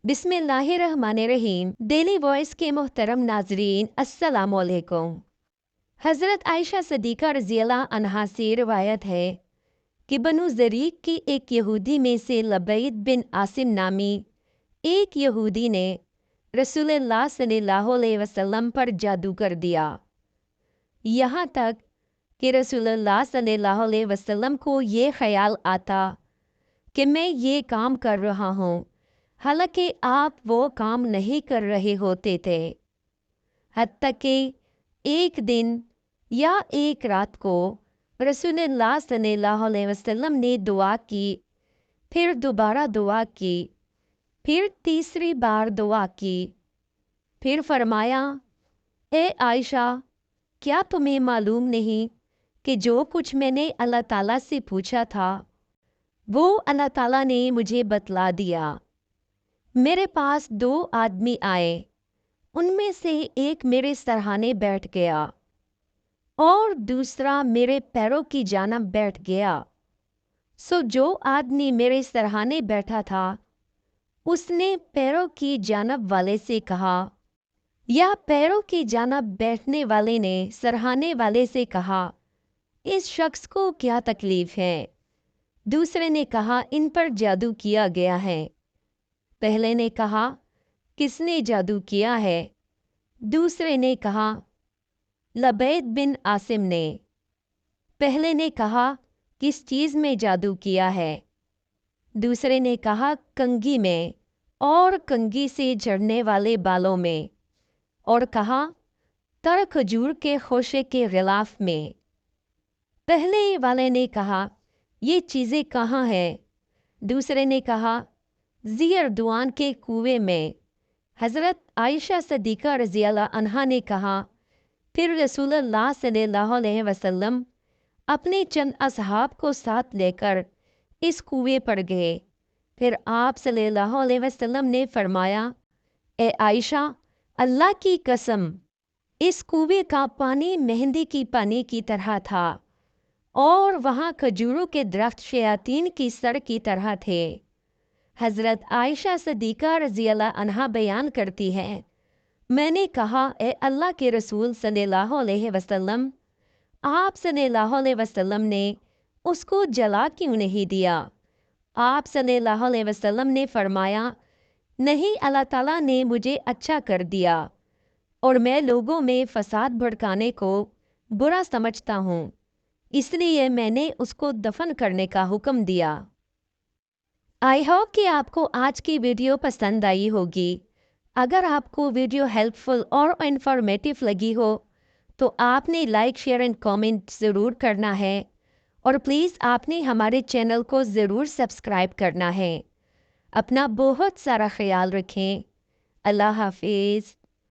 बिस्मिल्लाहिर्रहमानिर्रहीम। Daily voice के मोहतरम नाजरीन, अस्सलाम वालेकुम। हज़रत आयशा सदीक़ा रज़ियल्लाहु अन्हा से रिवायत है कि बनु ज़रीक़ की एक यहूदी में से लबैद बिन आसिम नामी एक यहूदी ने रसूलुल्लाह सल्लल्लाहु अलैहि वसल्लम पर जादू कर दिया, यहाँ तक कि रसूलुल्लाह सल्लल्लाहु अलैहि वसल्लम को ये ख्याल आता कि मैं ये काम कर रहा हूँ, हालांकि आप वो काम नहीं कर रहे होते थे। हत्ता कि एक दिन या एक रात को रसूलुल्लाह सल्लल्लाहु अलैहि वसल्लम ने दुआ की, फिर दोबारा दुआ की, फिर तीसरी बार दुआ की, फिर फरमाया, ए आयशा, क्या तुम्हें मालूम नहीं कि जो कुछ मैंने अल्लाह ताला से पूछा था वो अल्लाह ताला ने मुझे बतला दिया। मेरे पास 2 आदमी आए, उनमें से एक मेरे सरहाने बैठ गया और दूसरा मेरे पैरों की जानब बैठ गया। सो जो आदमी मेरे सरहाने बैठा था उसने पैरों की जानब वाले से कहा, या पैरों की जानब बैठने वाले ने सरहाने वाले से कहा, इस शख्स को क्या तकलीफ है? दूसरे ने कहा, इन पर जादू किया गया है। पहले ने कहा, किसने जादू किया है? दूसरे ने कहा, लबैद बिन आसिम ने। पहले ने कहा, किस चीज़ में जादू किया है? दूसरे ने कहा, कंघी में और कंघी से झड़ने वाले बालों में, और कहा, तर खजूर के खोशे के गिलाफ में। पहले वाले ने कहा, ये चीज़ें कहाँ हैं? दूसरे ने कहा, ज़ियरदुआन के कुएं में। हज़रत आयशा सदीक़ा रज़ियल्लाहु अन्हा ने कहा, फिर रसूलुल्लाह सल्लल्लाहु अलैहि वसल्लम अपने चंद असहाब को साथ लेकर इस कुएं पर गए। फिर आप सल्लल्लाहु अलैहि वसल्लम ने फरमाया, ए आयशा, अल्लाह की कसम, इस कुएं का पानी मेहंदी की पानी की तरह था और वहाँ खजूरों के दरख्त शयातीन की सर की तरह थे। हज़रत आयशा सदीक़ा रज़ियल्लाहु अन्हा बयान करती है, मैंने कहा, ए अल्लाह के रसूल सल्लल्लाहु अलैहि वसल्लम, आप सल्लल्लाहु अलैहि वसल्लम ने उसको जला क्यों नहीं दिया? आप सल्लल्लाहु अलैहि वसल्लम ने फरमाया, नहीं, अल्लाह ताला ने मुझे अच्छा कर दिया और मैं लोगों में फसाद भड़काने को बुरा समझता हूँ, इसलिए मैंने उसको दफन करने का हुक्म दिया। आई होप कि आपको आज की वीडियो पसंद आई होगी। अगर आपको वीडियो हेल्पफुल और इन्फॉर्मेटिव लगी हो तो आपने लाइक, शेयर एंड कमेंट ज़रूर करना है, और प्लीज़ आपने हमारे चैनल को ज़रूर सब्सक्राइब करना है। अपना बहुत सारा ख्याल रखें। अल्लाह हाफिज़।